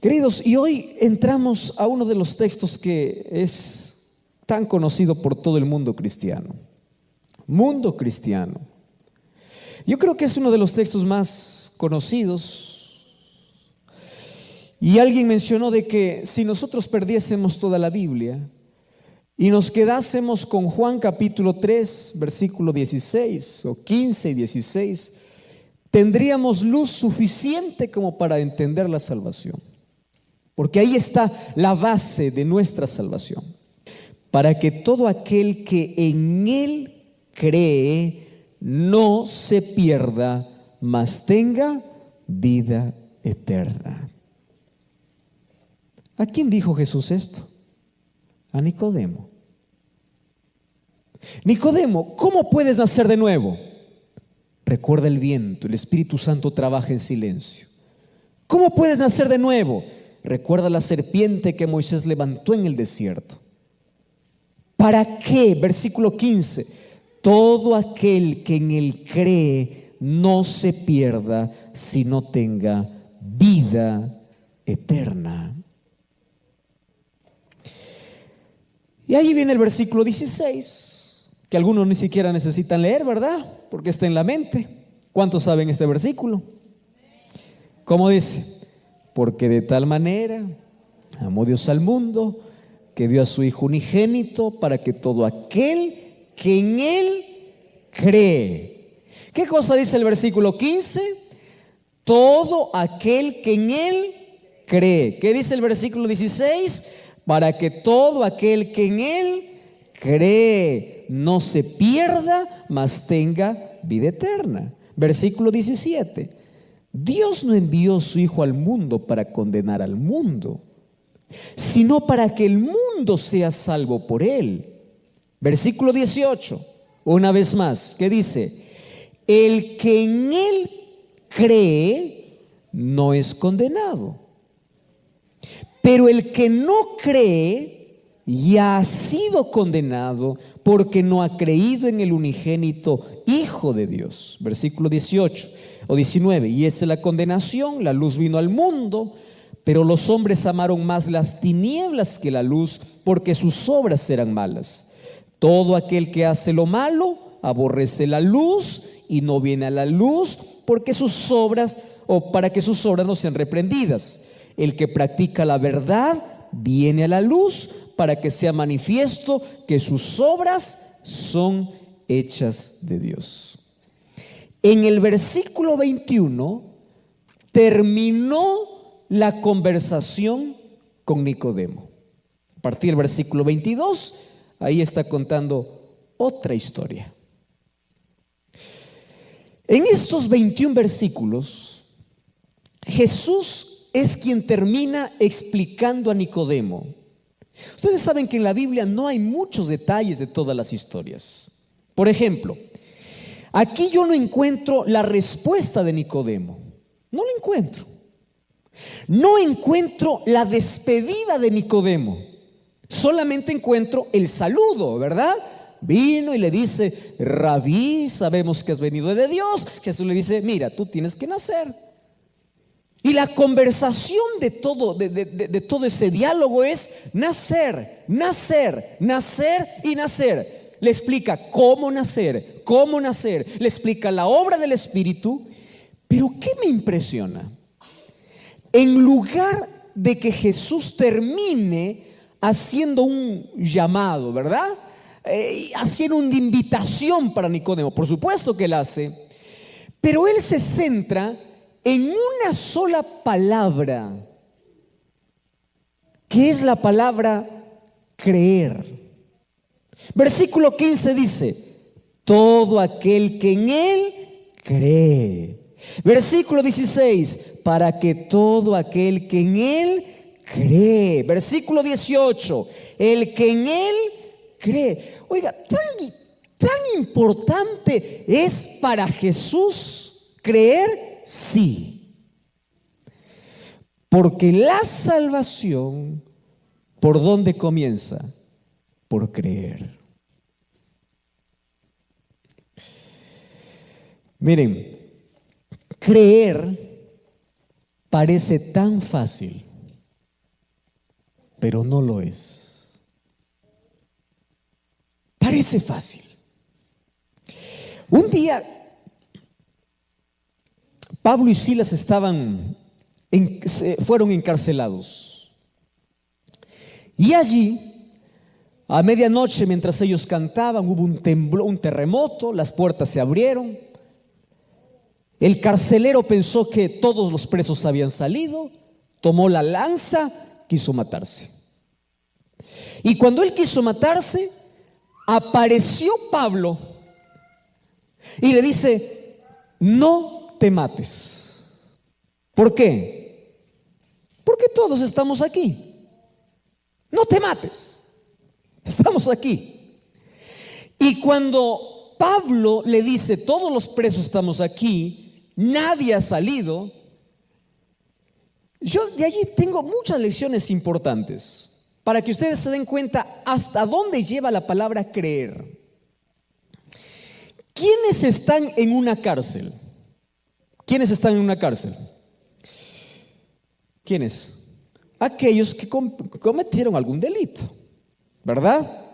Queridos, y hoy entramos a uno de los textos que es tan conocido por todo el mundo cristiano. Mundo cristiano. Yo creo que es uno de los textos más conocidos. Y alguien mencionó de que si nosotros perdiésemos toda la Biblia y nos quedásemos con Juan capítulo 3, versículo 16 o 15 y 16, tendríamos luz suficiente como para entender la salvación. Porque ahí está la base de nuestra salvación. Para que todo aquel que en Él cree no se pierda, mas tenga vida eterna. ¿A quién dijo Jesús esto? A Nicodemo. Nicodemo, ¿cómo puedes nacer de nuevo? Recuerda el viento, el Espíritu Santo trabaja en silencio. ¿Cómo puedes nacer de nuevo? Recuerda la serpiente que Moisés levantó en el desierto. ¿Para qué? Versículo 15. Todo aquel que en Él cree no se pierda, sino tenga vida eterna. Y ahí viene el versículo 16, que algunos ni siquiera necesitan leer, ¿verdad? Porque está en la mente. ¿Cuántos saben este versículo? ¿Cómo dice? Porque de tal manera amó Dios al mundo, que dio a su Hijo unigénito, para que todo aquel que en Él cree. ¿Qué cosa dice el versículo 15? Todo aquel que en Él cree. ¿Qué dice el versículo 16? Para que todo aquel que en Él cree no se pierda, mas tenga vida eterna. Versículo 17. Dios no envió su Hijo al mundo para condenar al mundo, sino para que el mundo sea salvo por Él. Versículo 18, una vez más, ¿qué dice? El que en Él cree no es condenado, pero el que no cree ya ha sido condenado porque no ha creído en el unigénito Hijo de Dios. Versículo 18 o 19. Y esa es la condenación: la luz vino al mundo, pero los hombres amaron más las tinieblas que la luz, porque sus obras eran malas. Todo aquel que hace lo malo aborrece la luz y no viene a la luz, porque sus obras, o para que sus obras no sean reprendidas. El que practica la verdad viene a la luz, para que sea manifiesto que sus obras son hechas de Dios. En el versículo 21 terminó la conversación con Nicodemo. A partir del versículo 22, ahí está contando otra historia. En estos 21 versículos, Jesús es quien termina explicando a Nicodemo. Ustedes saben que en la Biblia no hay muchos detalles de todas las historias. Por ejemplo, aquí yo no encuentro la respuesta de Nicodemo. No la encuentro. No encuentro la despedida de Nicodemo. Solamente encuentro el saludo, ¿verdad? Vino y le dice: Rabí, sabemos que has venido de Dios. Jesús le dice: mira, tú tienes que nacer. Y la conversación de todo ese diálogo es nacer, nacer, nacer y nacer. Le explica cómo nacer, le explica la obra del Espíritu. Pero ¿qué me impresiona? En lugar de que Jesús termine haciendo un llamado, ¿verdad? Haciendo una invitación para Nicodemo, por supuesto que él hace, pero él se centra en una sola palabra, que es la palabra creer. Versículo 15 dice: todo aquel que en Él cree. Versículo 16: para que todo aquel que en Él cree. Versículo 18: el que en Él cree. Oiga, tan importante es para Jesús creer. Sí, porque la salvación, ¿por dónde comienza? Por creer. Miren, creer parece tan fácil, pero no lo es. Parece fácil. Un día, Pablo y Silas fueron encarcelados. Y allí, a medianoche, mientras ellos cantaban, hubo un temblor, un terremoto, las puertas se abrieron. El carcelero pensó que todos los presos habían salido, tomó la lanza, quiso matarse. Y cuando él quiso matarse, apareció Pablo y le dice: no te mates. ¿Por qué? Porque todos estamos aquí. No te mates. Estamos aquí. Y cuando Pablo le dice: todos los presos estamos aquí, nadie ha salido, yo de allí tengo muchas lecciones importantes para que ustedes se den cuenta hasta dónde lleva la palabra creer. ¿Quiénes están en una cárcel? ¿Quiénes están en una cárcel? ¿Quiénes? Aquellos que cometieron algún delito, ¿verdad?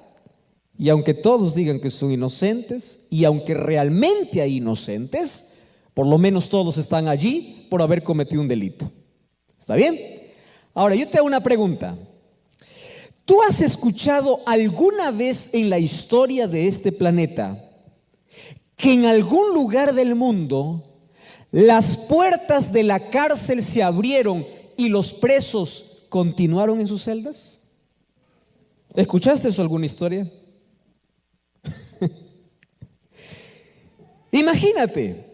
Y aunque todos digan que son inocentes, y aunque realmente hay inocentes, por lo menos todos están allí por haber cometido un delito. ¿Está bien? Ahora, yo te hago una pregunta. ¿Tú has escuchado alguna vez en la historia de este planeta que en algún lugar del mundo las puertas de la cárcel se abrieron y los presos continuaron en sus celdas? ¿Escuchaste eso alguna historia? Imagínate,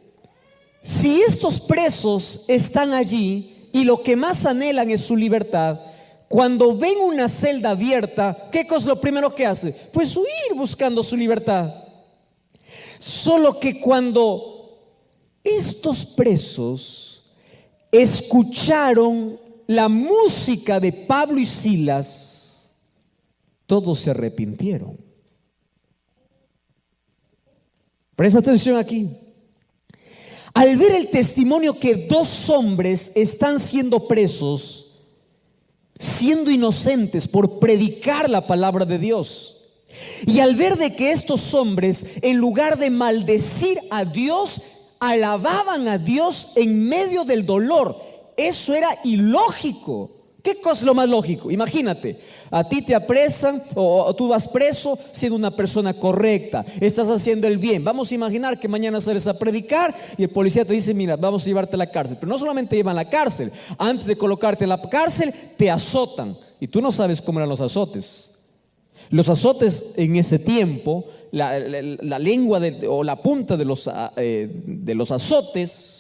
si estos presos están allí y lo que más anhelan es su libertad, cuando ven una celda abierta, ¿qué es lo primero que hace? Pues huir buscando su libertad. Solo que cuando estos presos escucharon la música de Pablo y Silas, todos se arrepintieron. Presta atención aquí. Al ver el testimonio que dos hombres están siendo presos, siendo inocentes por predicar la palabra de Dios, y al ver de que estos hombres, en lugar de maldecir a Dios, alababan a Dios en medio del dolor, eso era ilógico. ¿Qué cosa es lo más lógico? Imagínate, a ti te apresan o tú vas preso siendo una persona correcta, estás haciendo el bien. Vamos a imaginar que mañana sales a predicar y el policía te dice: mira, vamos a llevarte a la cárcel. Pero no solamente te llevan a la cárcel, antes de colocarte en la cárcel te azotan. Y tú no sabes cómo eran los azotes. Los azotes en ese tiempo, la lengua o la punta de los azotes,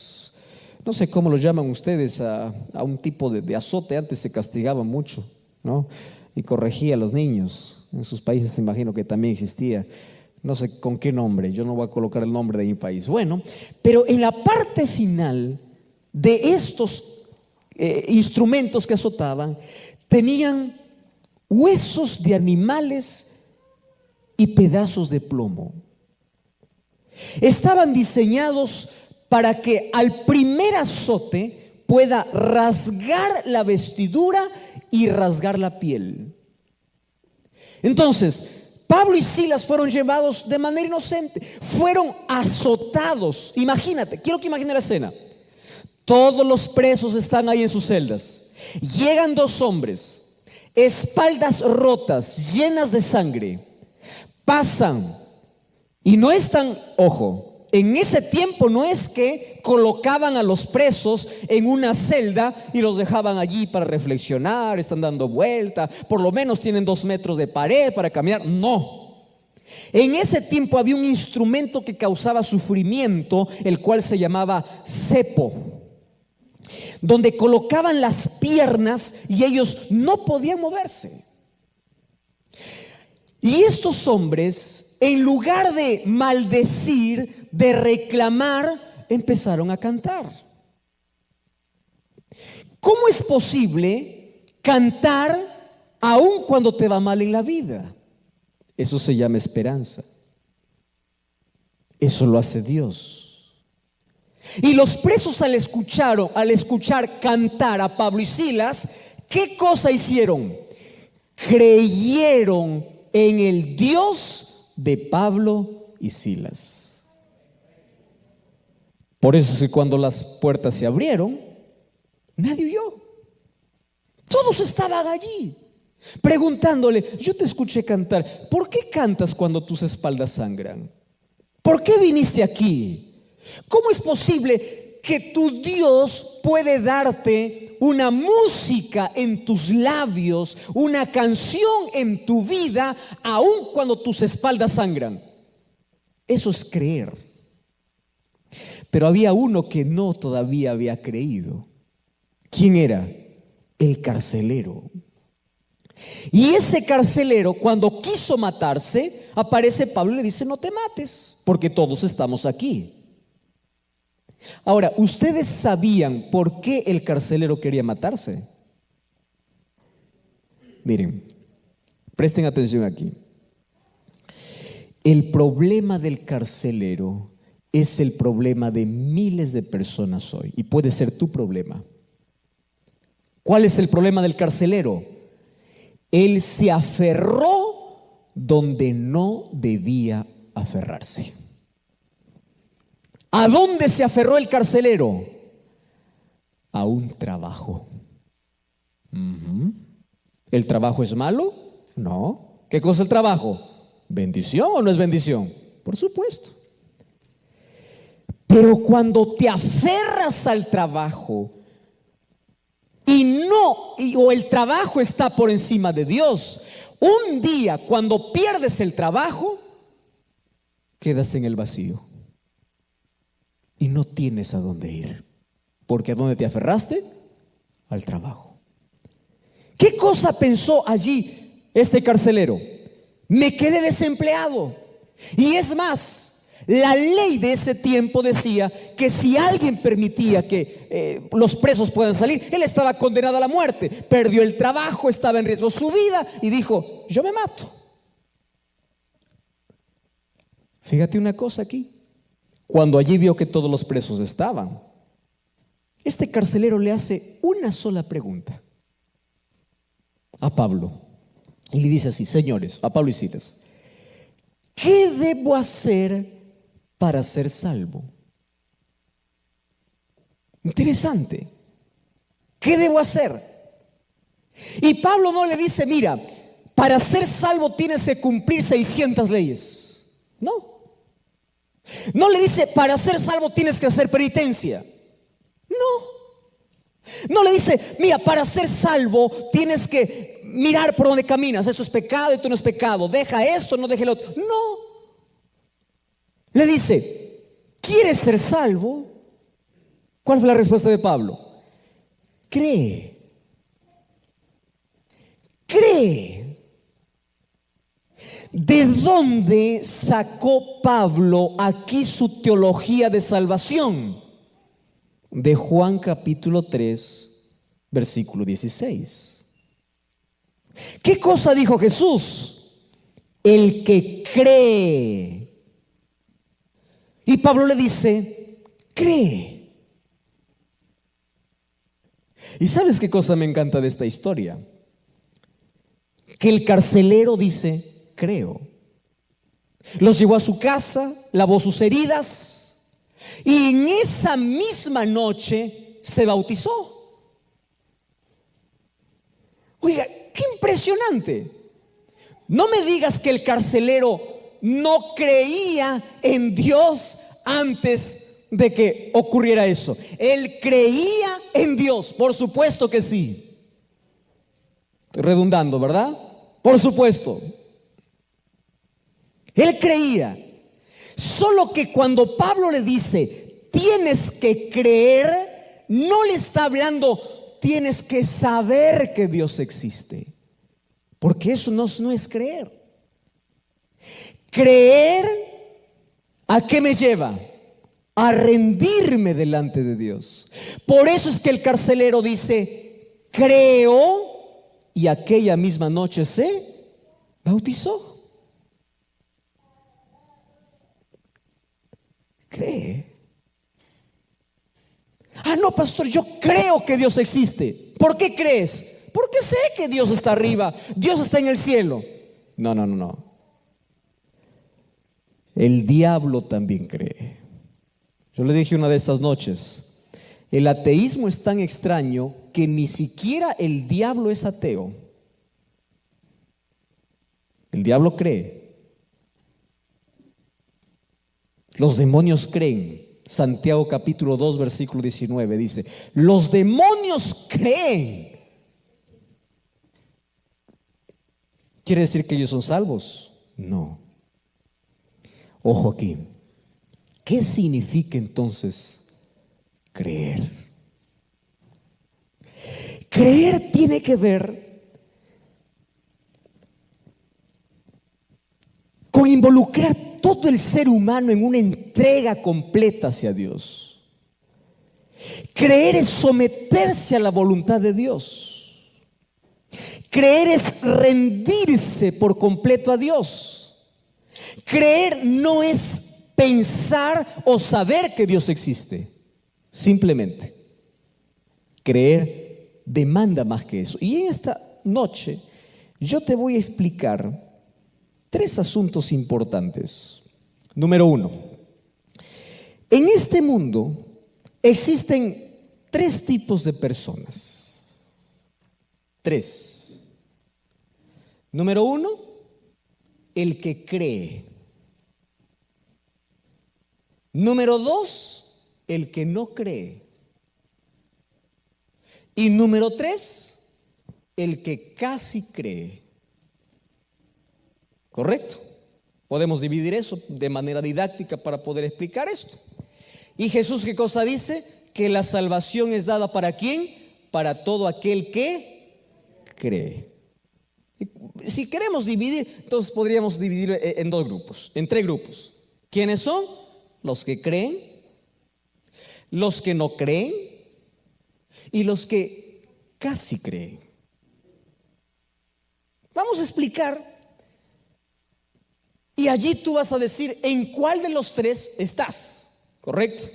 no sé cómo lo llaman ustedes a un tipo de azote. Antes se castigaba mucho, ¿no? Y corregía a los niños. En sus países imagino que también existía. No sé con qué nombre, yo no voy a colocar el nombre de mi país. Bueno, pero en la parte final de estos instrumentos que azotaban, tenían huesos de animales y pedazos de plomo. Estaban diseñados para que al primer azote pueda rasgar la vestidura y rasgar la piel. Entonces, Pablo y Silas fueron llevados de manera inocente, fueron azotados. Imagínate, quiero que imagines la escena. Todos los presos están ahí en sus celdas. Llegan dos hombres, espaldas rotas, llenas de sangre. Pasan y no están, ojo, en ese tiempo no es que colocaban a los presos en una celda y los dejaban allí para reflexionar, están dando vuelta, por lo menos tienen 2 metros de pared para caminar. No. En ese tiempo había un instrumento que causaba sufrimiento, el cual se llamaba cepo, donde colocaban las piernas y ellos no podían moverse. Y estos hombres, en lugar de maldecir, de reclamar, empezaron a cantar. ¿Cómo es posible cantar aun cuando te va mal en la vida? Eso se llama esperanza. Eso lo hace Dios. Y los presos al escuchar cantar a Pablo y Silas, ¿qué cosa hicieron? creyeron en el Dios de Pablo y Silas. Por eso es que cuando las puertas se abrieron, nadie huyó. Todos estaban allí, preguntándole: yo te escuché cantar, ¿por qué cantas cuando tus espaldas sangran? ¿Por qué viniste aquí? ¿Cómo es posible que tu Dios puede darte una música en tus labios, una canción en tu vida, aun cuando tus espaldas sangran? Eso es creer. Pero había uno que no todavía había creído. ¿Quién era? El carcelero. Y ese carcelero, cuando quiso matarse, aparece Pablo y le dice: no te mates, porque todos estamos aquí. Ahora, ¿ustedes sabían por qué el carcelero quería matarse? Miren, presten atención aquí. El problema del carcelero es el problema de miles de personas hoy, y puede ser tu problema. ¿Cuál es el problema del carcelero? Él se aferró donde no debía aferrarse. ¿A dónde se aferró el carcelero? A un trabajo. ¿El trabajo es malo? No. ¿Qué cosa es el trabajo? ¿Bendición o no es bendición? Por supuesto. Pero cuando te aferras al trabajo o el trabajo está por encima de Dios, un día cuando pierdes el trabajo, quedas en el vacío y no tienes a dónde ir. Porque ¿a dónde te aferraste? Al trabajo. ¿Qué cosa pensó allí este carcelero? Me quedé desempleado. Y es más, la ley de ese tiempo decía que si alguien permitía que los presos puedan salir, él estaba condenado a la muerte. Perdió el trabajo, estaba en riesgo su vida y dijo: yo me mato. Fíjate una cosa aquí. Cuando allí vio que todos los presos estaban, este carcelero le hace una sola pregunta a Pablo. Y le dice así: señores, a Pablo y Silas, ¿qué debo hacer para ser salvo? Interesante. ¿Qué debo hacer? Y Pablo no le dice: mira, para ser salvo tienes que cumplir 600 leyes. No. No le dice: para ser salvo tienes que hacer penitencia. No. No le dice: mira, para ser salvo tienes que mirar por donde caminas. Esto es pecado, esto no es pecado. Deja esto, no deje lo otro. No. Le dice: ¿quieres ser salvo? ¿Cuál fue la respuesta de Pablo? Cree. Cree. ¿De dónde sacó Pablo aquí su teología de salvación? De Juan capítulo 3, versículo 16. ¿Qué cosa dijo Jesús? El que cree. Y Pablo le dice: cree. ¿Y sabes qué cosa me encanta de esta historia? Que el carcelero dice: creo. Los llevó a su casa, lavó sus heridas y en esa misma noche se bautizó. Oiga, qué impresionante. No me digas que el carcelero no creía en Dios antes de que ocurriera eso. Él creía en Dios, por supuesto que sí. Estoy redundando, ¿verdad? Por supuesto. Él creía. Solo que cuando Pablo le dice: tienes que creer, no le está hablando: tienes que saber que Dios existe. Porque eso no es creer. Creer, ¿a qué me lleva? A rendirme delante de Dios. Por eso es que el carcelero dice: creo, y aquella misma noche se bautizó. Cree. Ah, no, pastor, yo creo que Dios existe. ¿Por qué crees? Porque sé que Dios está arriba, Dios está en el cielo. No, no, no, no. El diablo también cree. Yo le dije una de estas noches, el ateísmo es tan extraño que ni siquiera el diablo es ateo. El diablo cree. Los demonios creen. Santiago capítulo 2 versículo 19 dice, los demonios creen. ¿Quiere decir que ellos son salvos? No. Ojo aquí. ¿Qué significa entonces creer? Creer tiene que ver con involucrar todo el ser humano en una entrega completa hacia Dios. Creer es someterse a la voluntad de Dios. Creer es rendirse por completo a Dios. Creer no es pensar o saber que Dios existe. Simplemente, creer demanda más que eso. Y en esta noche yo te voy a explicar 3 asuntos importantes. Número 1, en este mundo existen 3 tipos de personas. 3. Número 1, el que cree. Número 2, el que no cree. Y número 3, el que casi cree. ¿Correcto? Podemos dividir eso de manera didáctica para poder explicar esto. ¿Y Jesús qué cosa dice? Que la salvación es dada ¿para quién? Para todo aquel que cree. Si queremos dividir, entonces podríamos dividir en 2 grupos, en 3 grupos. ¿Quiénes son? Los que creen, los que no creen y los que casi creen. Vamos a explicar. Y allí tú vas a decir en cuál de los 3 estás, ¿correcto?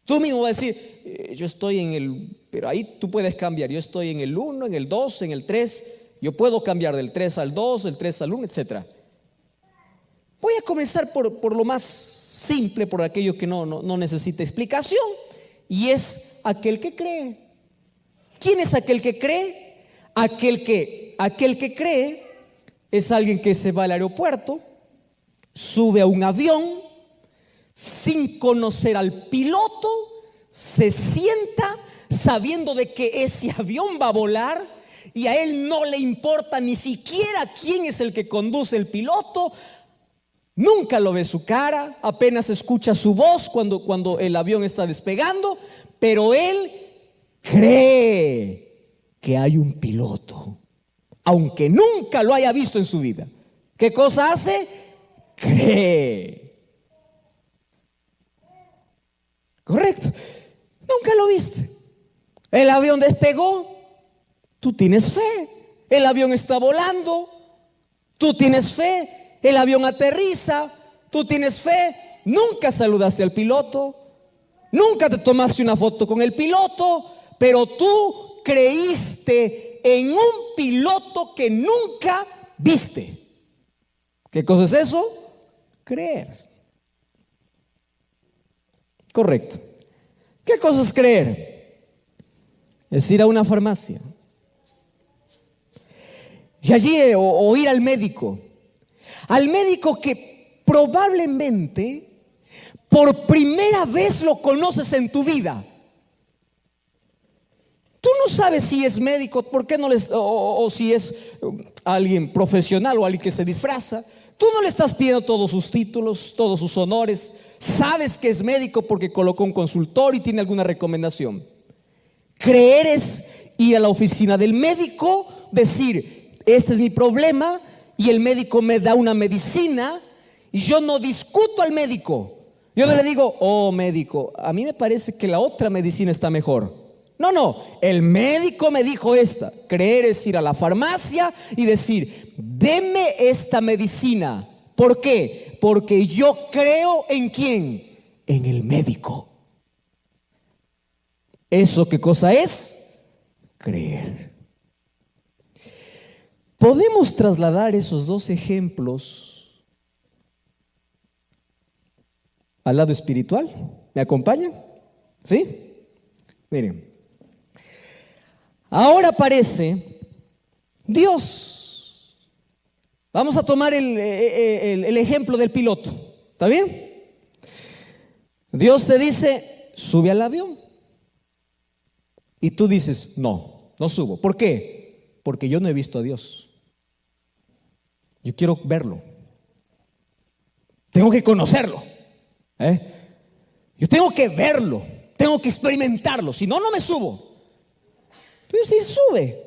Tú mismo vas a decir, yo estoy en el, pero ahí tú puedes cambiar, yo estoy en el 1, en el 2, en el 3, yo puedo cambiar del 3 al 2, del 3 al 1, etc. Voy a comenzar por lo más simple, por aquello que no necesita explicación, y es aquel que cree. ¿Quién es aquel que cree? Aquel que cree es alguien que se va al aeropuerto, sube a un avión sin conocer al piloto, se sienta sabiendo de que ese avión va a volar y a él no le importa ni siquiera quién es el que conduce el piloto, nunca lo ve su cara, apenas escucha su voz cuando el avión está despegando, pero él cree que hay un piloto, aunque nunca lo haya visto en su vida. ¿Qué cosa hace? Cree. Correcto. Nunca lo viste. El avión despegó, tú tienes fe. El avión está volando, tú tienes fe. El avión aterriza, tú tienes fe. Nunca saludaste al piloto, nunca te tomaste una foto con el piloto, pero tú creíste en un piloto que nunca viste. ¿Qué cosa es eso? Creer. Correcto. ¿Qué cosa es creer? Es ir a una farmacia y allí o ir al médico que probablemente por primera vez lo conoces en tu vida. Tú no sabes si es médico, ¿por qué no o si es alguien profesional o alguien que se disfraza? Tú no le estás pidiendo todos sus títulos, todos sus honores. Sabes que es médico porque colocó un consultorio y tiene alguna recomendación. Creer es ir a la oficina del médico, decir, este es mi problema, y el médico me da una medicina, y yo no discuto al médico. Yo no le digo, oh médico, a mí me parece que la otra medicina está mejor. No, el médico me dijo esta. Creer es ir a la farmacia y decir, deme esta medicina. ¿Por qué? Porque yo creo ¿en quién? En el médico. ¿Eso qué cosa es? Creer. podemos trasladar esos dos ejemplos al lado espiritual. ¿Me acompañan? ¿Sí? Miren, ahora aparece Dios. Vamos a tomar el ejemplo del piloto. ¿Está bien? Dios te dice, sube al avión. Y tú dices, no, no subo. ¿Por qué? Porque yo no he visto a Dios. Yo quiero verlo. Tengo que conocerlo. Yo tengo que verlo. Tengo que experimentarlo. Si no, no me subo. Entonces, sí, sube.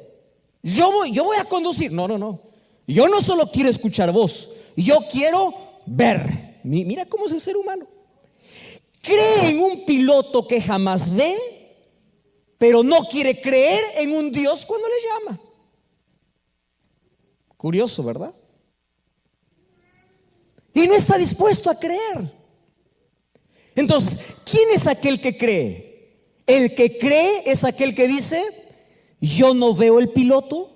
Yo voy a conducir. No. Yo no solo quiero escuchar voz. Yo quiero ver. Mira cómo es el ser humano. Cree en un piloto que jamás ve, pero no quiere creer en un Dios cuando le llama. Curioso, ¿verdad? Y no está dispuesto a creer. Entonces, ¿quién es aquel que cree? El que cree es aquel que dice, yo no veo el piloto,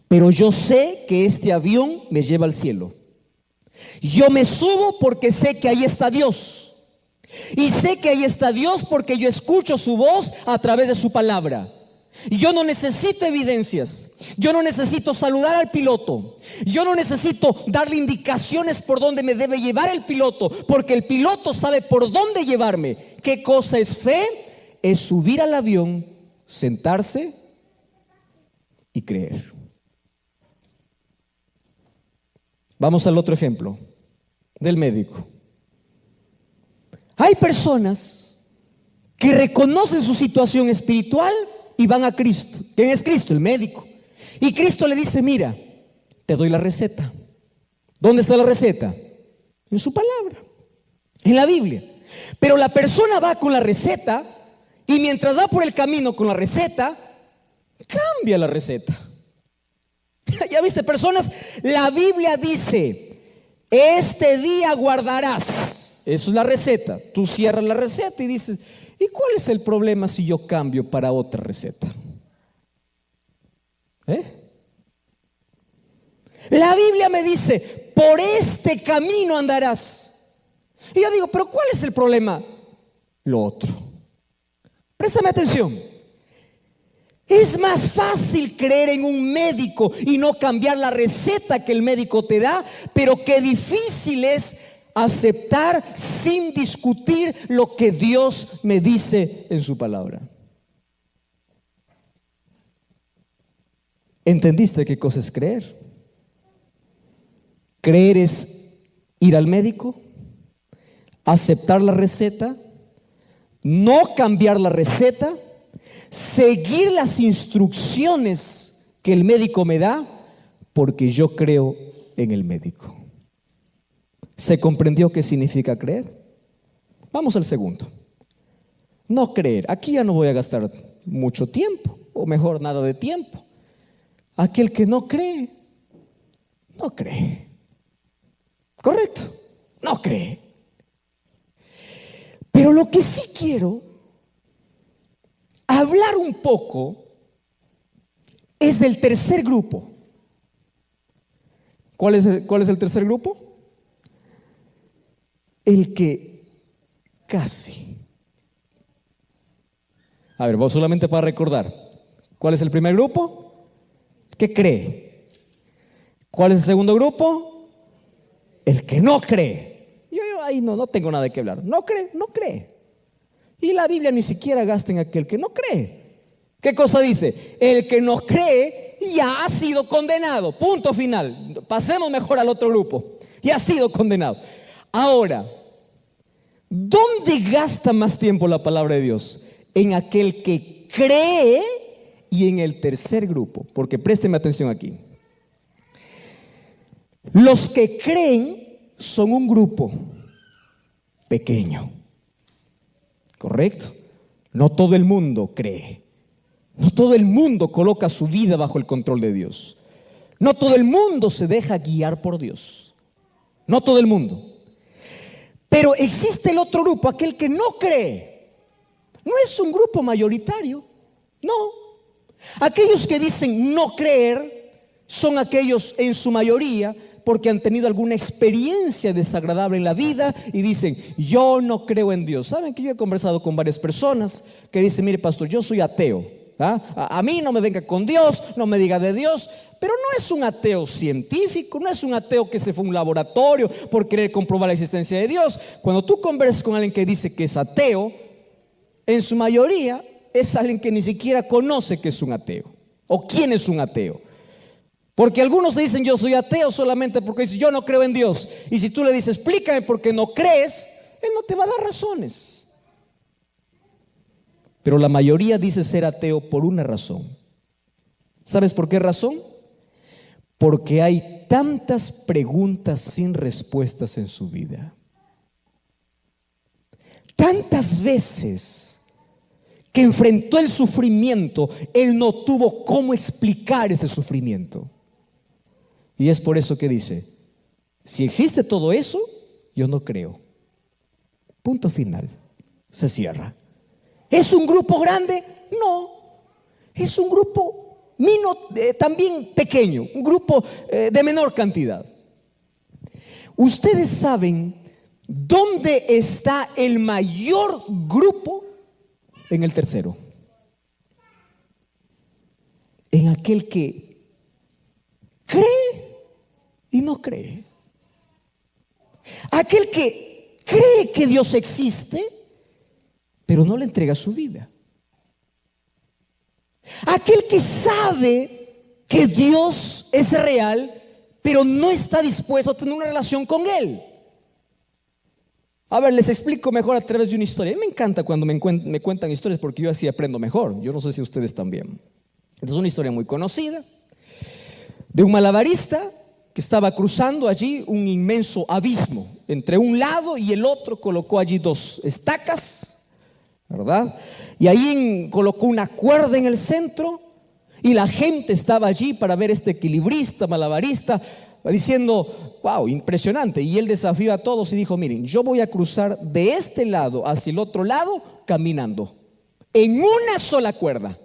pero yo sé que este avión me lleva al cielo. Yo me subo porque sé que ahí está Dios. Y sé que ahí está Dios porque yo escucho su voz a través de su palabra. Yo no necesito evidencias. Yo no necesito saludar al piloto. Yo no necesito darle indicaciones por dónde me debe llevar el piloto, porque el piloto sabe por dónde llevarme. ¿Qué cosa es fe? Es subir al avión, sentarse y creer. Vamos al otro ejemplo del médico. Hay personas que reconocen su situación espiritual y van a Cristo. ¿Quién es Cristo? El médico. Y Cristo le dice, mira, te doy la receta. ¿Dónde está la receta? En su palabra, en la Biblia. Pero la persona va con la receta y mientras va por el camino con la receta, cambia la receta. Ya viste, personas, la Biblia dice, este día guardarás. Eso es la receta. Tú cierras la receta y dices, ¿y cuál es el problema si yo cambio para otra receta? La Biblia me dice, por este camino andarás. Y yo digo, ¿pero cuál es el problema? Lo otro. Préstame atención. Es más fácil creer en un médico y no cambiar la receta que el médico te da, pero qué difícil es aceptar sin discutir lo que Dios me dice en su palabra. ¿Entendiste qué cosa es creer? Creer es ir al médico, aceptar la receta, no cambiar la receta, seguir las instrucciones que el médico me da, porque yo creo en el médico. ¿Se comprendió qué significa creer? Vamos al segundo. No creer. Aquí ya no voy a gastar mucho tiempo, o mejor, nada de tiempo. Aquel que no cree, no cree. ¿Correcto? No cree. Pero lo que sí quiero hablar un poco es del tercer grupo. ¿Cuál es el tercer grupo? El que casi. A ver, vos solamente para recordar. ¿Cuál es el primer grupo? ¿Qué cree? ¿Cuál es el segundo grupo? El que no cree. Yo ahí no tengo nada que hablar. No cree. Y la Biblia ni siquiera gasta en aquel que no cree. ¿Qué cosa dice? El que no cree ya ha sido condenado. Punto final. Pasemos mejor al otro grupo. Ya ha sido condenado. Ahora, ¿dónde gasta más tiempo la palabra de Dios? En aquel que cree y en el tercer grupo. Porque présteme atención aquí. Los que creen son un grupo pequeño. ¿Correcto? No todo el mundo cree. No todo el mundo coloca su vida bajo el control de Dios. No todo el mundo se deja guiar por Dios. No todo el mundo. Pero existe el otro grupo, aquel que no cree. No es un grupo mayoritario. No. Aquellos que dicen no creer son aquellos en su mayoría porque han tenido alguna experiencia desagradable en la vida y dicen, yo no creo en Dios. Saben que yo he conversado con varias personas que dicen, mire pastor, yo soy ateo. A mí no me venga con Dios, no me diga de Dios. Pero no es un ateo científico, no es un ateo que se fue a un laboratorio por querer comprobar la existencia de Dios. Cuando tú conversas con alguien que dice que es ateo, en su mayoría es alguien que ni siquiera conoce que es un ateo o quién es un ateo. Porque algunos dicen yo soy ateo solamente porque dicen yo no creo en Dios. Y si tú le dices explícame por qué no crees, él no te va a dar razones. Pero la mayoría dice ser ateo por una razón. ¿Sabes por qué razón? Porque hay tantas preguntas sin respuestas en su vida. Tantas veces que enfrentó el sufrimiento, él no tuvo cómo explicar ese sufrimiento. Y es por eso que dice, si existe todo eso, yo no creo. Punto final. Se cierra. ¿Es un grupo grande? No. Es un grupo también pequeño, un grupo de menor cantidad. Ustedes saben dónde está el mayor grupo. En el tercero. En aquel que cree y no cree. Aquel que cree que Dios existe, pero no le entrega su vida. Aquel que sabe que Dios es real, pero no está dispuesto a tener una relación con Él. A ver, les explico mejor a través de una historia. A mí me encanta cuando me cuentan historias porque yo así aprendo mejor. Yo no sé si ustedes también. Esta es una historia muy conocida de un malabarista que estaba cruzando allí un inmenso abismo. Entre un lado y el otro colocó allí dos estacas, ¿verdad? Y ahí colocó una cuerda en el centro y la gente estaba allí para ver este equilibrista, malabarista, diciendo, wow, impresionante. Y él desafió a todos y dijo, miren, yo voy a cruzar de este lado hacia el otro lado caminando, en una sola cuerda.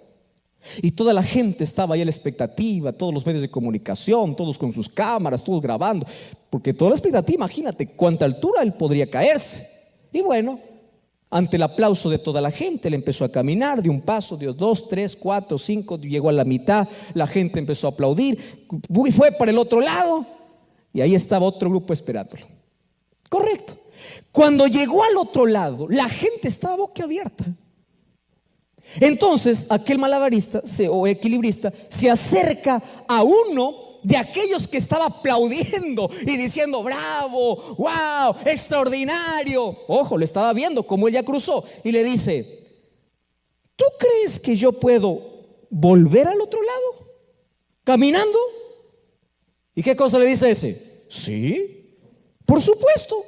Y toda la gente estaba ahí a la expectativa, todos los medios de comunicación, todos con sus cámaras, todos grabando, porque toda la expectativa, imagínate cuánta altura él podría caerse. Y bueno, ante el aplauso de toda la gente, él empezó a caminar de un paso, dio 2, 3, 4, 5, llegó a la mitad, la gente empezó a aplaudir, fue para el otro lado y ahí estaba otro grupo esperándolo. Correcto. Cuando llegó al otro lado, la gente estaba boquiabierta. Entonces aquel malabarista o equilibrista se acerca a uno de aquellos que estaba aplaudiendo y diciendo bravo, wow, extraordinario. Ojo, le estaba viendo cómo ella cruzó y le dice, ¿tú crees que yo puedo volver al otro lado caminando? ¿Y qué cosa le dice ese? Sí, por supuesto.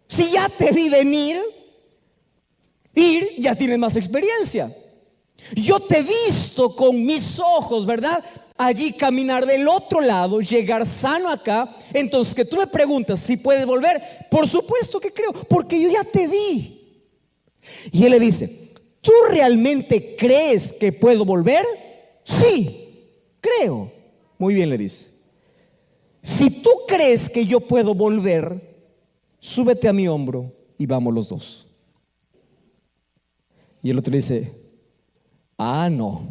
Si ya te vi venir, ya tienes más experiencia. Yo te he visto con mis ojos, ¿verdad? Allí caminar del otro lado, llegar sano acá. Entonces que tú me preguntas si puedes volver, por supuesto que creo, porque yo ya te vi. Y él le dice, ¿tú realmente crees que puedo volver? Sí, creo. Muy bien, le dice. Si tú crees que yo puedo volver, súbete a mi hombro y vamos los dos. Y el otro le dice, no,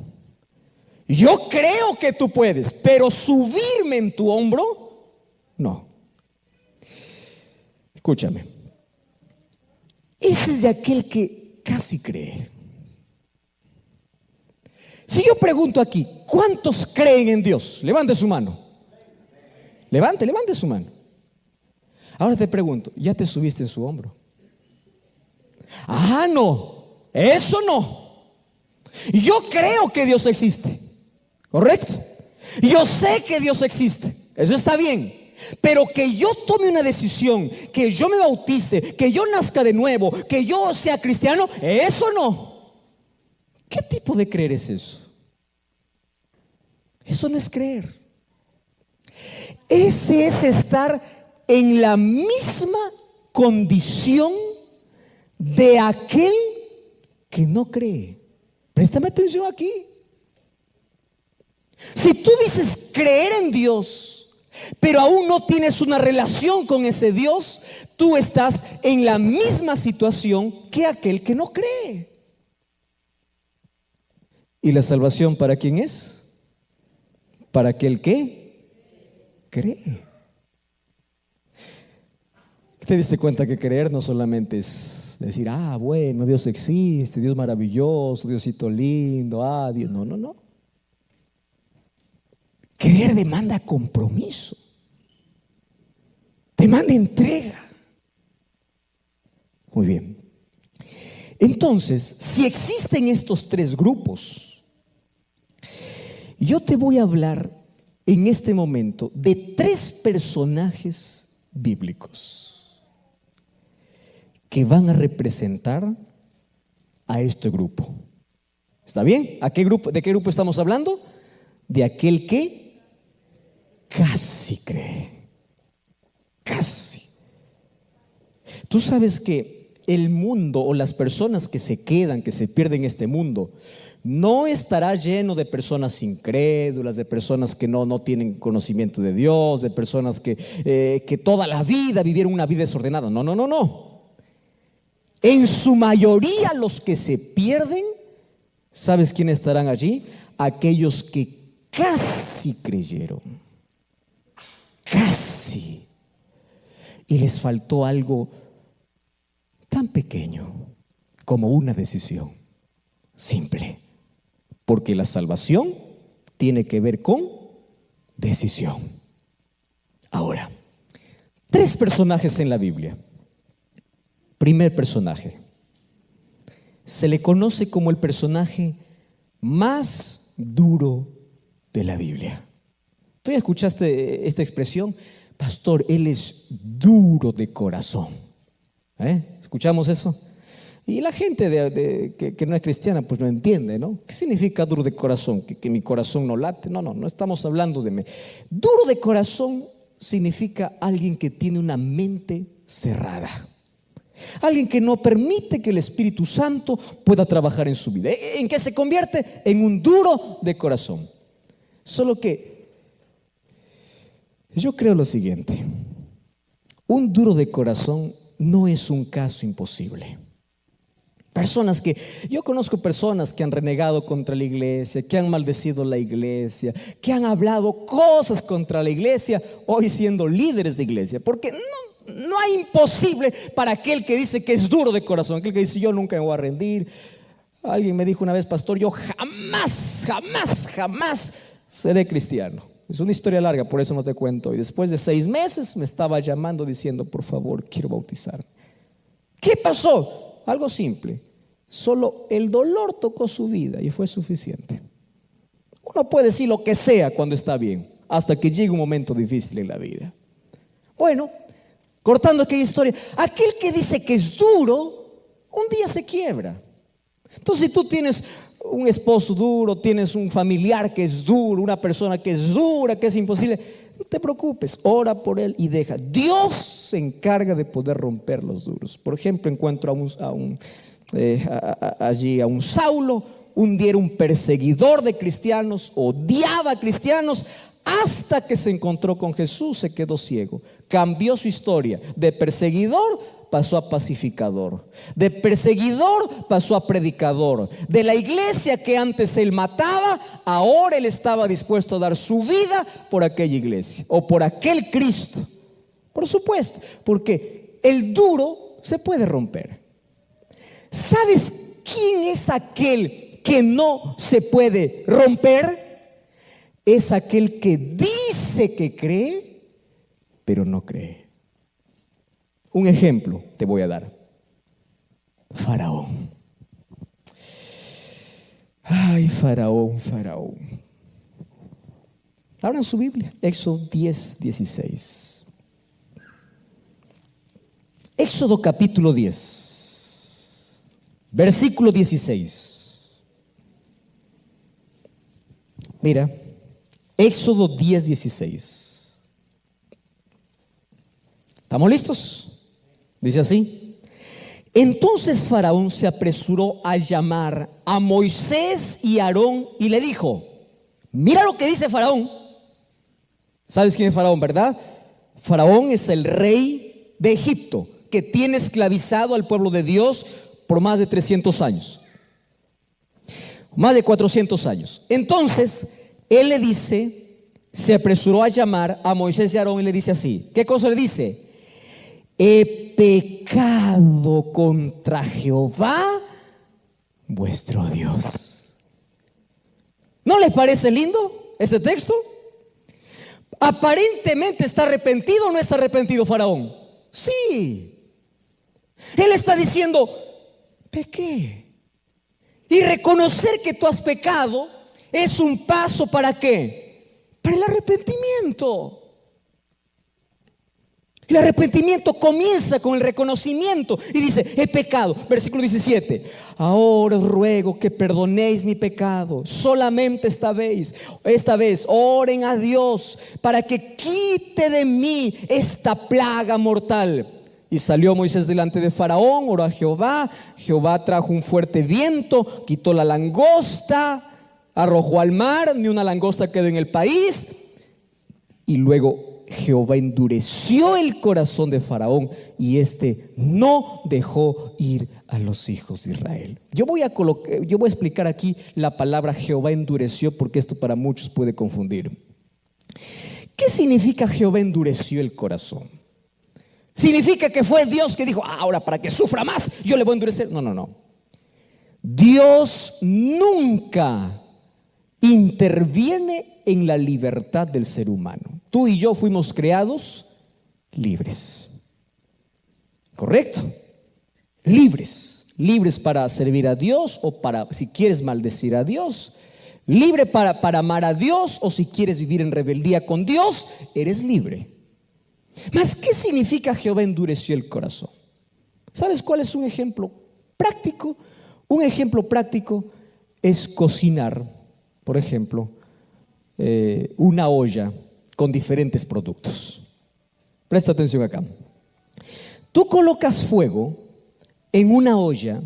yo creo que tú puedes, pero subirme en tu hombro, no. Escúchame, ese es de aquel que casi cree. Si yo pregunto aquí, ¿cuántos creen en Dios? Levante su mano. Levante su mano. Ahora te pregunto, ¿ya te subiste en su hombro? No, eso no. Yo creo que Dios existe, ¿correcto? Yo sé que Dios existe, eso está bien. Pero que yo tome una decisión, que yo me bautice, que yo nazca de nuevo, que yo sea cristiano, eso no. ¿Qué tipo de creer es eso? Eso no es creer. Ese es estar en la misma condición de aquel que no cree. Préstame atención aquí. Si tú dices creer en Dios, pero aún no tienes una relación con ese Dios, tú estás en la misma situación que aquel que no cree. ¿Y la salvación para quién es? Para aquel que cree. ¿Te diste cuenta que creer no solamente es decir, bueno, Dios existe, Dios maravilloso, Diosito lindo, Dios? No, no, no. Creer demanda compromiso, demanda entrega. Muy bien. Entonces, si existen estos tres grupos, yo te voy a hablar en este momento de tres personajes bíblicos que van a representar a este grupo. ¿Está bien? ¿A qué grupo, de qué grupo estamos hablando? De aquel que casi cree. Casi. Tú sabes que el mundo o las personas que se quedan, que se pierden en este mundo, no estará lleno de personas incrédulas, de personas que no tienen conocimiento de Dios, de personas que toda la vida vivieron una vida desordenada. No, no, no, no. En su mayoría los que se pierden, ¿sabes quiénes estarán allí? Aquellos que casi creyeron. Casi. Y les faltó algo tan pequeño como una decisión simple. Porque la salvación tiene que ver con decisión. Ahora, tres personajes en la Biblia. Primer personaje. Se le conoce como el personaje más duro de la Biblia. ¿Tú ya escuchaste esta expresión? Pastor, él es duro de corazón. ¿Escuchamos eso? Y la gente que no es cristiana pues no entiende, ¿no? ¿Qué significa duro de corazón? ¿Que mi corazón no late? No estamos hablando de mí. Duro de corazón significa alguien que tiene una mente cerrada. Alguien que no permite que el Espíritu Santo pueda trabajar en su vida. ¿En qué se convierte? En un duro de corazón. Solo que yo creo lo siguiente: un duro de corazón no es un caso imposible. Yo conozco personas que han renegado contra la iglesia, que han maldecido la iglesia, que han hablado cosas contra la iglesia, hoy siendo líderes de iglesia, porque no hay imposible para aquel que dice que es duro de corazón, aquel que dice yo nunca me voy a rendir. Alguien me dijo una vez, pastor, yo jamás seré cristiano. Es una historia larga, por eso no te cuento. Y después de 6 meses me estaba llamando diciendo, por favor, quiero bautizarme. ¿Qué pasó? Algo simple. Solo el dolor tocó su vida y fue suficiente. Uno puede decir lo que sea cuando está bien, hasta que llegue un momento difícil en la vida. Bueno, cortando aquella historia, aquel que dice que es duro, un día se quiebra. Entonces, si tú tienes un esposo duro, tienes un familiar que es duro, una persona que es dura, que es imposible, no te preocupes, ora por él y deja. Dios se encarga de poder romper los duros. Por ejemplo, encuentro allí a un Saulo. Un día era un perseguidor de cristianos, odiaba a cristianos, hasta que se encontró con Jesús, se quedó ciego. Cambió su historia. De perseguidor pasó a pacificador. De perseguidor pasó a predicador. De la iglesia que antes él mataba, ahora él estaba dispuesto a dar su vida por aquella iglesia o por aquel Cristo. Por supuesto, porque el duro se puede romper. ¿Sabes quién es aquel que no se puede romper? Es aquel que dice que cree, pero no cree. Un ejemplo te voy a dar. Faraón. Ay, Faraón. Abran su Biblia, Éxodo 10:16. Éxodo capítulo 10, versículo 16. Mira, Éxodo 10:16. ¿Estamos listos? Dice así: entonces Faraón se apresuró a llamar a Moisés y Aarón y le dijo: Mira lo que dice Faraón. ¿Sabes quién es Faraón, verdad? Faraón es el rey de Egipto, que tiene esclavizado al pueblo de Dios por más de 300 años. Más de 400 años. Entonces, él le dice, se apresuró a llamar a Moisés y Aarón y le dice así. ¿Qué cosa le dice? He pecado contra Jehová, vuestro Dios. ¿No les parece lindo este texto? Aparentemente está arrepentido o no está arrepentido Faraón. Sí. Él está diciendo, pequé. Y reconocer que tú has pecado es un paso ¿para qué? Para el arrepentimiento. El arrepentimiento comienza con el reconocimiento y dice, he pecado. Versículo 17. Ahora os ruego que perdonéis mi pecado. Solamente esta vez oren a Dios para que quite de mí esta plaga mortal. Y salió Moisés delante de Faraón, oró a Jehová. Jehová trajo un fuerte viento, quitó la langosta, arrojó al mar, ni una langosta quedó en el país. Y luego Jehová endureció el corazón de Faraón y éste no dejó ir a los hijos de Israel. Yo voy a explicar aquí la palabra Jehová endureció, porque esto para muchos puede confundir. ¿Qué significa Jehová endureció el corazón? ¿Significa que fue Dios que dijo, ahora para que sufra más, yo le voy a endurecer? No. Dios nunca interviene en la libertad del ser humano. Tú y yo fuimos creados libres. ¿Correcto? Libres para servir a Dios o para, si quieres, maldecir a Dios. Libre para amar a Dios, o si quieres vivir en rebeldía con Dios, eres libre. Mas, ¿qué significa Jehová endureció el corazón? ¿Sabes cuál es un ejemplo práctico? Un ejemplo práctico es cocinar, por ejemplo, una olla con diferentes productos. Presta atención acá. Tú colocas fuego en una olla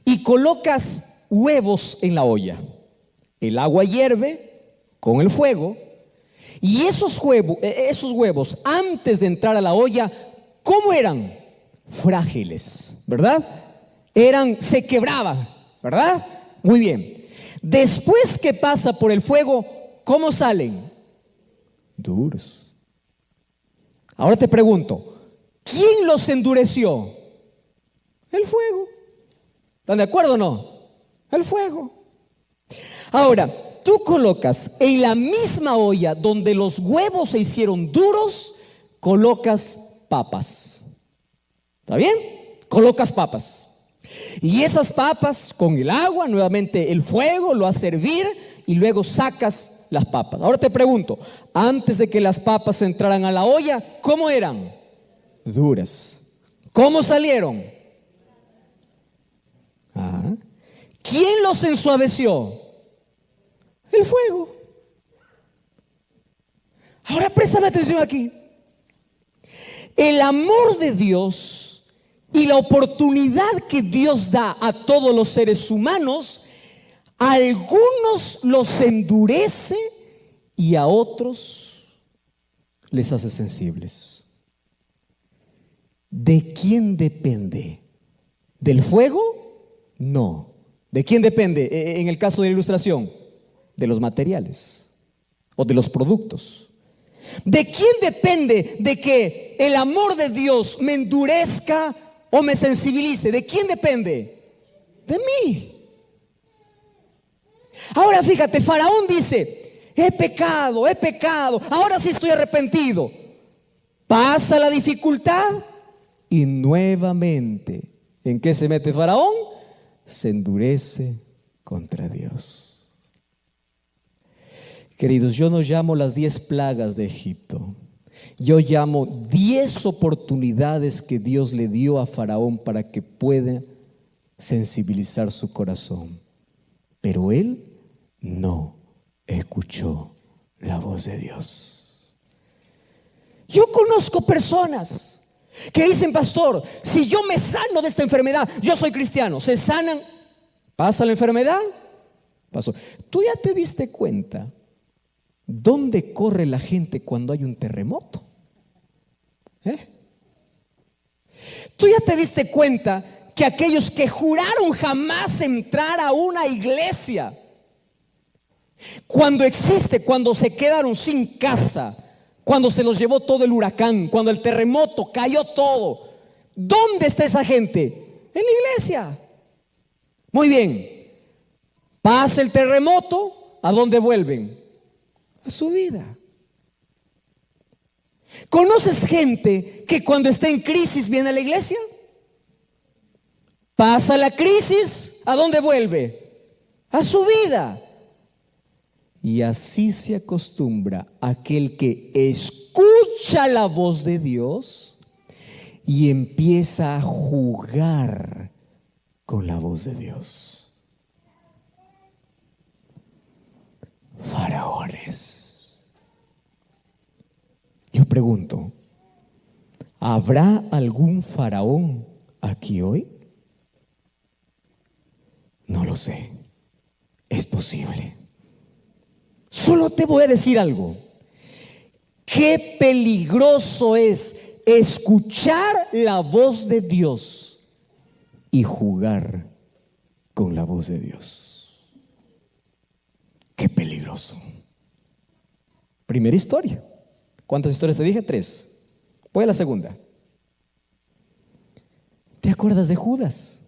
y colocas huevos en la olla. El agua hierve con el fuego y esos huevos, antes de entrar a la olla, ¿cómo eran? Frágiles, ¿verdad? Se quebraban, ¿verdad? Muy bien. Después que pasa por el fuego, ¿cómo salen? Duros. Ahora te pregunto, ¿quién los endureció? El fuego. ¿Están de acuerdo o no? El fuego. Ahora, tú colocas en la misma olla donde los huevos se hicieron duros, colocas papas. ¿Está bien? Colocas papas. Y esas papas con el agua, nuevamente el fuego, lo hace hervir y luego sacas las papas. Ahora te pregunto, antes de que las papas entraran a la olla, ¿cómo eran? Duras. ¿Cómo salieron? ¿Quién los ensuaveció? El fuego. Ahora préstame atención aquí. El amor de Dios y la oportunidad que Dios da a todos los seres humanos, a algunos los endurece y a otros les hace sensibles. ¿De quién depende? ¿Del fuego? No. ¿De quién depende en el caso de la ilustración? De los materiales o de los productos. ¿De quién depende de que el amor de Dios me endurezca o me sensibilice? ¿De quién depende? De mí. Ahora fíjate, Faraón dice, he pecado, ahora sí estoy arrepentido. Pasa la dificultad y nuevamente, ¿en qué se mete Faraón? Se endurece contra Dios. Queridos, yo no llamo las 10 plagas de Egipto. Yo llamo 10 oportunidades que Dios le dio a Faraón para que pueda sensibilizar su corazón. Pero él no escuchó la voz de Dios. Yo conozco personas que dicen, pastor, si yo me sano de esta enfermedad, yo soy cristiano. Se sanan, pasa la enfermedad, pasó. ¿Tú ya te diste cuenta ¿Dónde corre la gente cuando hay un terremoto? ¿Tú ya te diste cuenta que aquellos que juraron jamás entrar a una iglesia, cuando se quedaron sin casa, cuando se los llevó todo el huracán, cuando el terremoto cayó todo, ¿dónde está esa gente? En la iglesia. Muy bien, pasa el terremoto, ¿a dónde vuelven? A su vida. ¿Conoces gente que cuando está en crisis viene a la iglesia? Pasa la crisis, ¿a dónde vuelve? A su vida. Y así se acostumbra aquel que escucha la voz de Dios y empieza a jugar con la voz de Dios. Faraones. Yo pregunto, ¿habrá algún faraón aquí hoy? No lo sé. Es posible. Solo te voy a decir algo. Qué peligroso es escuchar la voz de Dios y jugar con la voz de Dios. Qué peligroso. Primera historia. ¿Cuántas historias te dije? 3. Voy a la segunda. ¿Te acuerdas de Judas?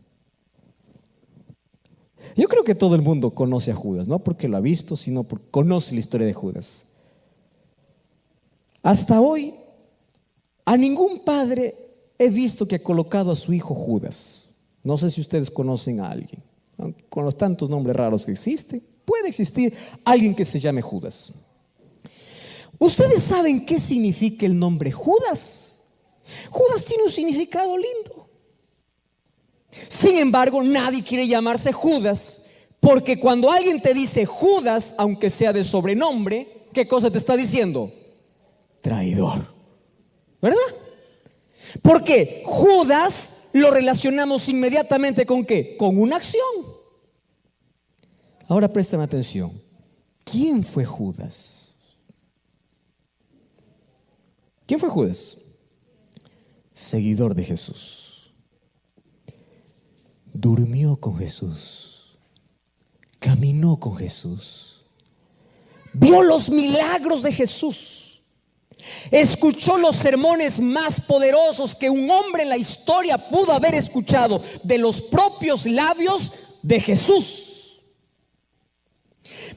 Yo creo que todo el mundo conoce a Judas, no porque lo ha visto, sino porque conoce la historia de Judas. Hasta hoy, a ningún padre he visto que ha colocado a su hijo Judas. No sé si ustedes conocen a alguien. Con los tantos nombres raros que existen, puede existir alguien que se llame Judas. ¿Ustedes saben qué significa el nombre Judas? Judas tiene un significado lindo. Sin embargo, nadie quiere llamarse Judas, porque cuando alguien te dice Judas, aunque sea de sobrenombre, ¿qué cosa te está diciendo? Traidor. ¿Verdad? Porque Judas lo relacionamos inmediatamente ¿con qué? Con una acción. Ahora préstame atención. ¿Quién fue Judas? ¿Quién fue Judas? Seguidor de Jesús. Durmió con Jesús, caminó con Jesús, vio los milagros de Jesús, escuchó los sermones más poderosos que un hombre en la historia pudo haber escuchado de los propios labios de Jesús.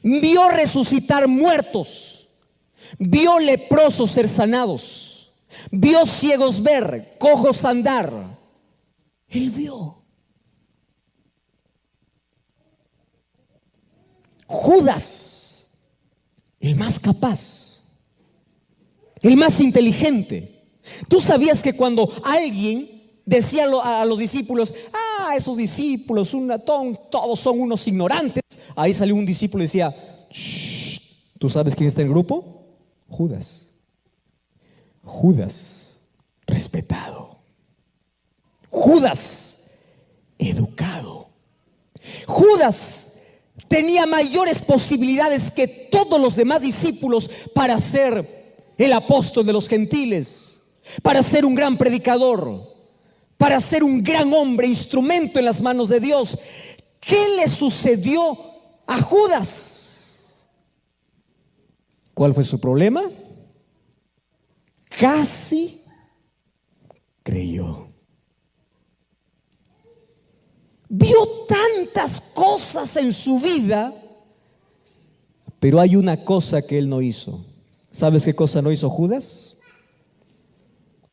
Vio resucitar muertos, vio leprosos ser sanados, vio ciegos ver, cojos andar. Él vio. Judas, el más capaz, el más inteligente. ¿Tú sabías que cuando alguien decía a los discípulos, esos discípulos, todos son unos ignorantes? Ahí salió un discípulo y decía, shh, ¿tú sabes quién está en el grupo? Judas. Judas, respetado. Judas, educado. Judas tenía mayores posibilidades que todos los demás discípulos para ser el apóstol de los gentiles, para ser un gran predicador, para ser un gran hombre, instrumento en las manos de Dios. ¿Qué le sucedió a Judas? ¿Cuál fue su problema? Casi creyó. Vio tantas cosas en su vida, pero hay una cosa que él no hizo. ¿Sabes qué cosa no hizo Judas?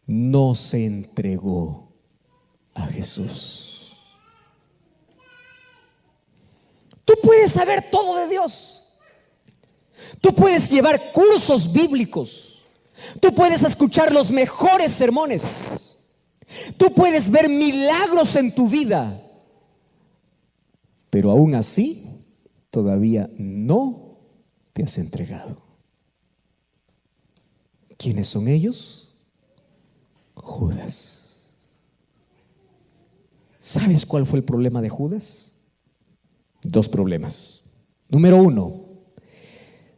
No se entregó a Jesús. Tú puedes saber todo de Dios. Tú puedes llevar cursos bíblicos. Tú puedes escuchar los mejores sermones. Tú puedes ver milagros en tu vida. Pero aún así, todavía no te has entregado. ¿Quiénes son ellos? Judas. ¿Sabes cuál fue el problema de Judas? 2 problemas. Número 1,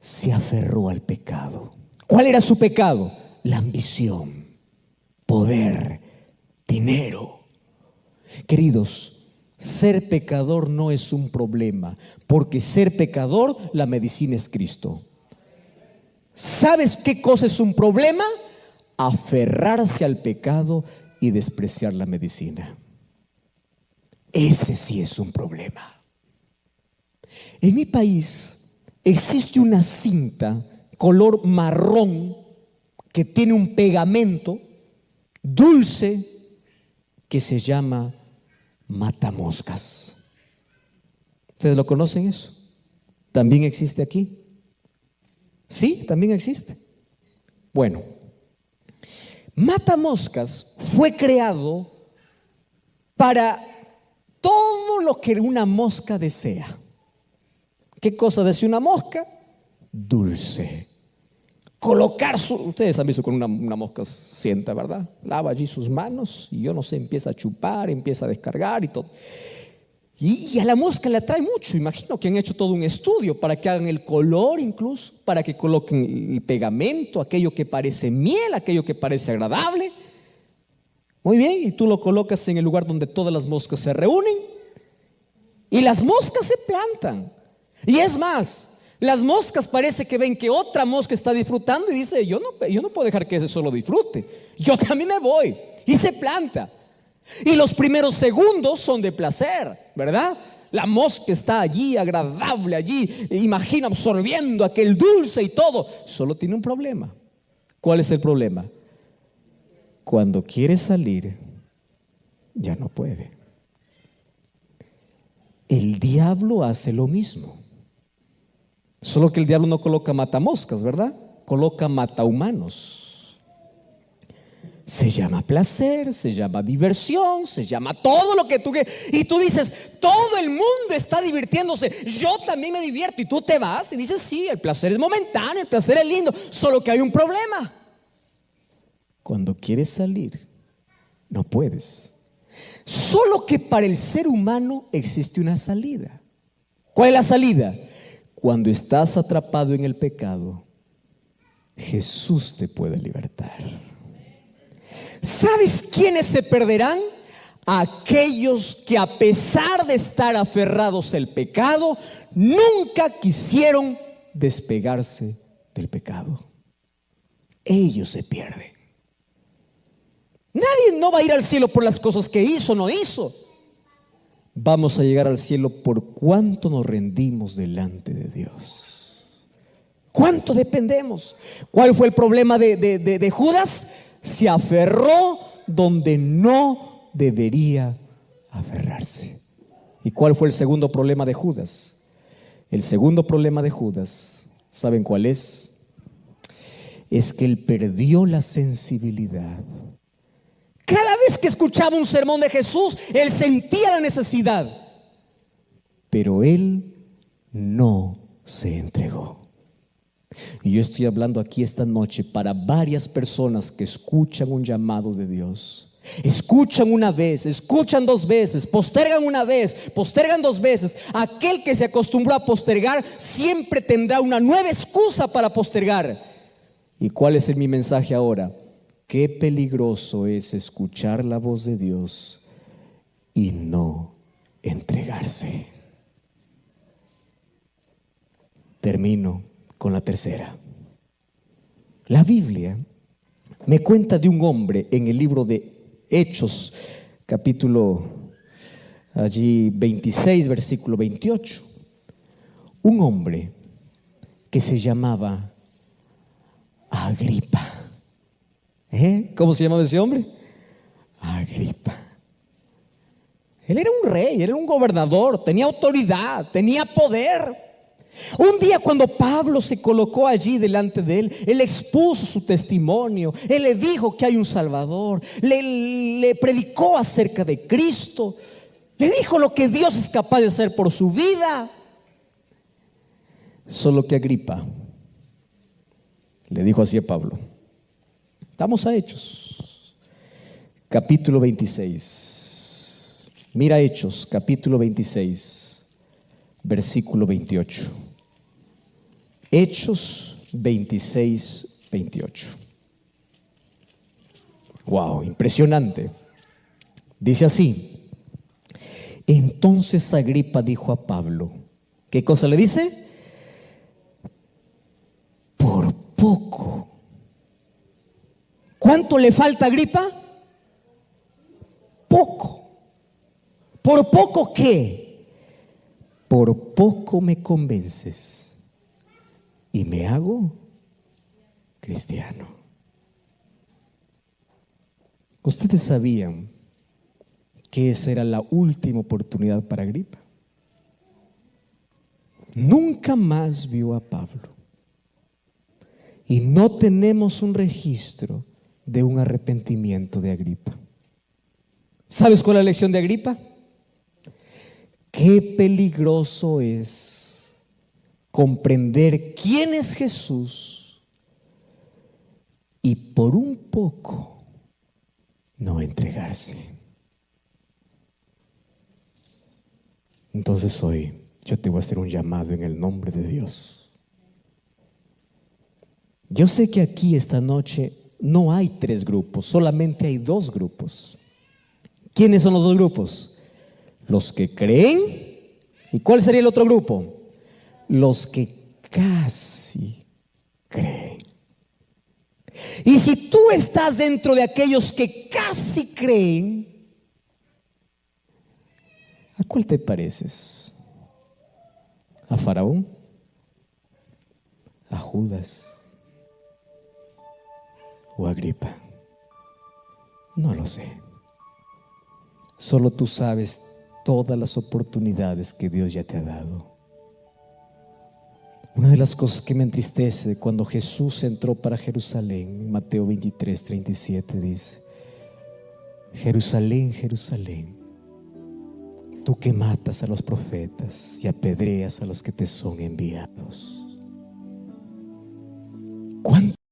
se aferró al pecado. ¿Cuál era su pecado? La ambición, poder, dinero. Queridos, ser pecador no es un problema, porque ser pecador, la medicina es Cristo. ¿Sabes qué cosa es un problema? Aferrarse al pecado y despreciar la medicina. Ese sí es un problema. En mi país existe una cinta color marrón que tiene un pegamento dulce que se llama matamoscas. ¿Ustedes lo conocen eso? ¿También existe aquí? Sí, también existe. Bueno, matamoscas fue creado para todo lo que una mosca desea. ¿Qué cosa desea una mosca? Dulce. Ustedes han visto con una mosca sienta, ¿verdad? Lava allí sus manos y yo no sé, empieza a chupar, empieza a descargar y todo. Y a la mosca le atrae mucho. Imagino que han hecho todo un estudio para que hagan el color incluso, para que coloquen el pegamento, aquello que parece miel, aquello que parece agradable. Muy bien, y tú lo colocas en el lugar donde todas las moscas se reúnen y las moscas se plantan. Y es más, las moscas parece que ven que otra mosca está disfrutando y dice, yo no puedo dejar que ese solo disfrute, yo también me voy, y se planta. Y los primeros segundos son de placer, ¿verdad? La mosca está allí, agradable allí, imagina absorbiendo aquel dulce y todo. Solo tiene un problema. ¿Cuál es el problema? Cuando quiere salir, ya no puede. El diablo hace lo mismo. Solo que el diablo no coloca matamoscas, ¿verdad? Coloca matahumanos. Se llama placer, se llama diversión, se llama todo lo que tú quieras. Y tú dices, todo el mundo está divirtiéndose, yo también me divierto. Y tú te vas y dices, sí, el placer es momentáneo, el placer es lindo. Solo que hay un problema. Cuando quieres salir, no puedes. Solo que para el ser humano existe una salida. ¿Cuál es la salida? Cuando estás atrapado en el pecado, Jesús te puede libertar. ¿Sabes quiénes se perderán? Aquellos que a pesar de estar aferrados al pecado, nunca quisieron despegarse del pecado. Ellos se pierden. Nadie no va a ir al cielo por las cosas que hizo o no hizo. Vamos a llegar al cielo por cuánto nos rendimos delante de Dios. ¿Cuánto dependemos? ¿Cuál fue el problema de Judas? Se aferró donde no debería aferrarse. ¿Y cuál fue el segundo problema de Judas? El segundo problema de Judas, ¿saben cuál es? Es que él perdió la sensibilidad. Cada vez que escuchaba un sermón de Jesús, él sentía la necesidad, pero él no se entregó. Y yo estoy hablando aquí esta noche para varias personas que escuchan un llamado de Dios. Escuchan una vez, escuchan dos veces, postergan una vez, postergan dos veces. Aquel que se acostumbró a postergar siempre tendrá una nueva excusa para postergar. ¿Y cuál es mi mensaje ahora? Qué peligroso es escuchar la voz de Dios y no entregarse. Termino con la tercera. La Biblia me cuenta de un hombre en el libro de Hechos, capítulo allí 26, versículo 28. Un hombre que se llamaba Agripa. ¿Cómo se llamaba ese hombre? Agripa. Él era un rey, él era un gobernador, tenía autoridad, tenía poder. Un día cuando Pablo se colocó allí delante de él, él expuso su testimonio, él le dijo que hay un Salvador, le predicó acerca de Cristo, le dijo lo que Dios es capaz de hacer por su vida. Solo que Agripa le dijo así a Pablo. Vamos a Hechos, capítulo 26. Mira Hechos, capítulo 26, versículo 28. Hechos 26, 28. Wow, impresionante. Dice así: entonces Agripa dijo a Pablo, ¿qué cosa le dice? Por poco. ¿Cuánto le falta a Agripa? Poco. ¿Por poco qué? Por poco me convences y me hago cristiano. ¿Ustedes sabían que esa era la última oportunidad para Agripa? Nunca más vio a Pablo. Y no tenemos un registro de un arrepentimiento de Agripa. ¿Sabes cuál es la lección de Agripa? Qué peligroso es comprender quién es Jesús y por un poco no entregarse. Entonces hoy yo te voy a hacer un llamado en el nombre de Dios. Yo sé que aquí esta noche no hay 3 grupos, solamente hay 2 grupos. ¿Quiénes son los 2 grupos? Los que creen. ¿Y cuál sería el otro grupo? Los que casi creen. Y si tú estás dentro de aquellos que casi creen, ¿a cuál te pareces? ¿A Faraón? ¿A Judas? ¿O a Agripa? No lo sé. Solo tú sabes todas las oportunidades que Dios ya te ha dado. Una de las cosas que me entristece cuando Jesús entró para Jerusalén, en Mateo 23, 37 dice: Jerusalén, Jerusalén, tú que matas a los profetas y apedreas a los que te son enviados. ¿Cuántas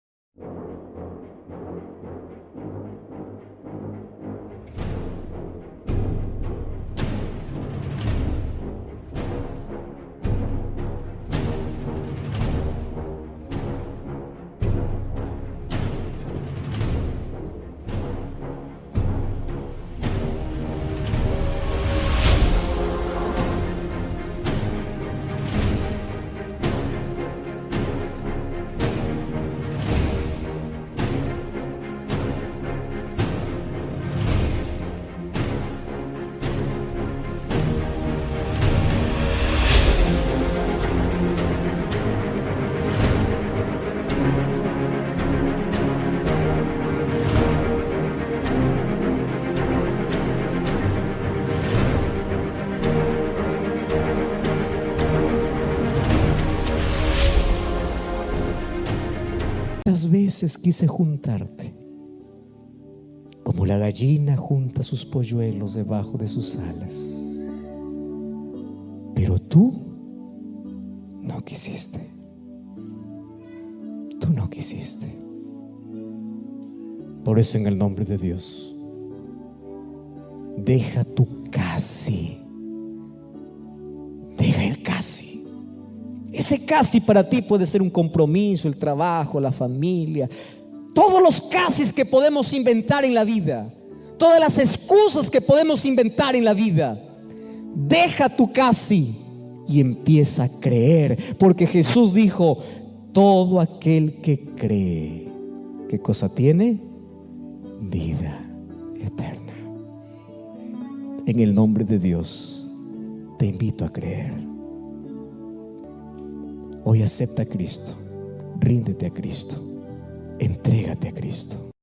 veces quise juntarte, como la gallina junta sus polluelos debajo de sus alas, pero tú no quisiste. Tú no quisiste. Por eso, en el nombre de Dios, deja tu casi. Deja el casi. Ese casi para ti puede ser un compromiso, el trabajo, la familia, todos los casis que podemos inventar en la vida, todas las excusas que podemos inventar en la vida. Deja tu casi y empieza a creer, porque Jesús dijo: todo aquel que cree, ¿qué cosa tiene? Vida eterna. En el nombre de Dios te invito a creer. Hoy acepta a Cristo, ríndete a Cristo, entrégate a Cristo.